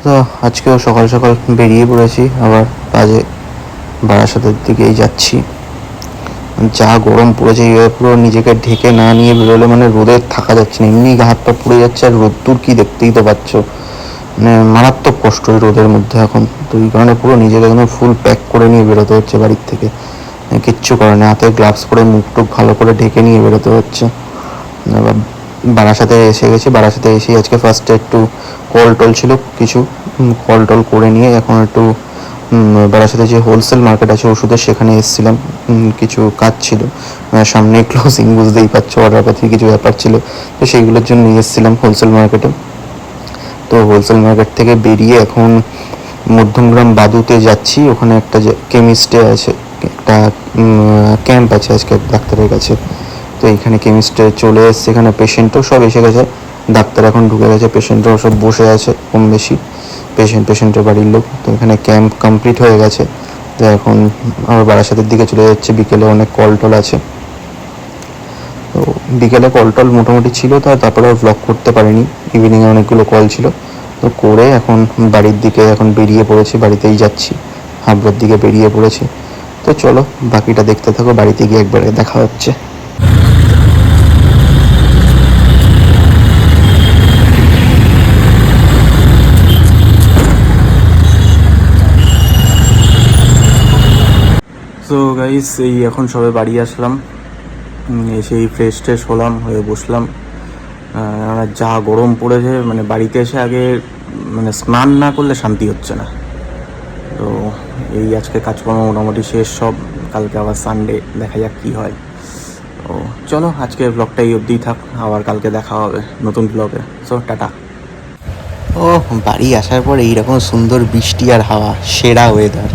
তো আজকেও সকাল সকাল বেরিয়ে পড়েছি, আবার কাজে বারাসাতের দিকেই যাচ্ছি। যা গরম পড়েছে, এইভাবে পুরো নিজেকে ঢেকে না নিয়ে বেরোলে মানে রোদে থাকা যাচ্ছে না, এমনি হাত পা পুড়ে যাচ্ছে। আর রোদ্দুর কি দেখতেই তো পাচ্ছ, মানে মারাত্মক কষ্ট এই রোদের মধ্যে এখন। তো এই কারণে পুরো নিজেকে একদম ফুল প্যাক করে নিয়ে বেরোতে হচ্ছে বাড়ির থেকে। কিচ্ছু করে না, হাতে গ্লাভস পরে মুখ টুক ভালো করে ঢেকে নিয়ে বেরোতে হচ্ছে। এবার বারাসাতে এসে গেছি। বারাসাতে এসেই আজকে ফার্স্টে একটু কল টল ছিল, কিছু কল টল করে নিয়ে এখন একটু বারাসাতে যে হোলসেল মার্কেট আছে ওষুধের, সেখানে এসেছিলাম। কিছু কাজ ছিল, সামনে ক্লোজিং, বুঝতেই পারছো, অর্ডার পাতির কিছু ব্যাপার ছিল, তো সেইগুলোর জন্য নিয়ে এসেছিলাম হোলসেল মার্কেটে। তো হোলসেল মার্কেট থেকে বেরিয়ে এখন মধ্যমগ্রাম বাদুতে যাচ্ছি। ওখানে একটা যে কেমিস্টে আছে, একটা ক্যাম্প আছে আজকে ডাক্তারের কাছে। তো এইখানে কেমিস্টে চলে এসছে, এখানে পেশেন্টও সব এসে গেছে, ডাক্তার এখন ঢুকে গেছে, পেশেন্টও সব বসে আছে কম বেশি, পেশেন্টের বাড়ির লোক। তো এখানে ক্যাম্প কমপ্লিট হয়ে গেছে। তো এখন আমার বারাসাতের দিকে চলে যাচ্ছে। বিকেলে অনেক কল টল আছে, তো বিকেলে কল টল মোটামুটি ছিল, তো তারপরে ব্লগ করতে পারিনি। ইভিনিংয়ে অনেকগুলো কল ছিল, তো করে এখন বাড়ির দিকে এখন বেরিয়ে পড়েছি, বাড়িতেই যাচ্ছি, হাবড়ার দিকে বেরিয়ে পড়েছি। তো চলো বাকিটা দেখতে থাকো, বাড়িতে গিয়ে একবারে দেখা হচ্ছে। তো গাইস, এই এখন সবে বাড়ি আসলাম, এসেই ফ্রেশ ট্রেশ হলাম, হয়ে বসলাম। যা গরম পড়েছে, মানে বাড়িতে এসে আগে মানে স্নান না করলে শান্তি হচ্ছে না। তো এই আজকে কাজকর্ম মোটামুটি শেষ সব, কালকে আবার সানডে, দেখা যাক কী হয়। তো চলো আজকে ব্লগটা এই অবধিই থাক, আবার কালকে দেখা হবে নতুন ব্লগে। So tata. ও বাড়ি আসার পর এইরকম সুন্দর বৃষ্টি আর হাওয়া, সেরা ওয়েদার।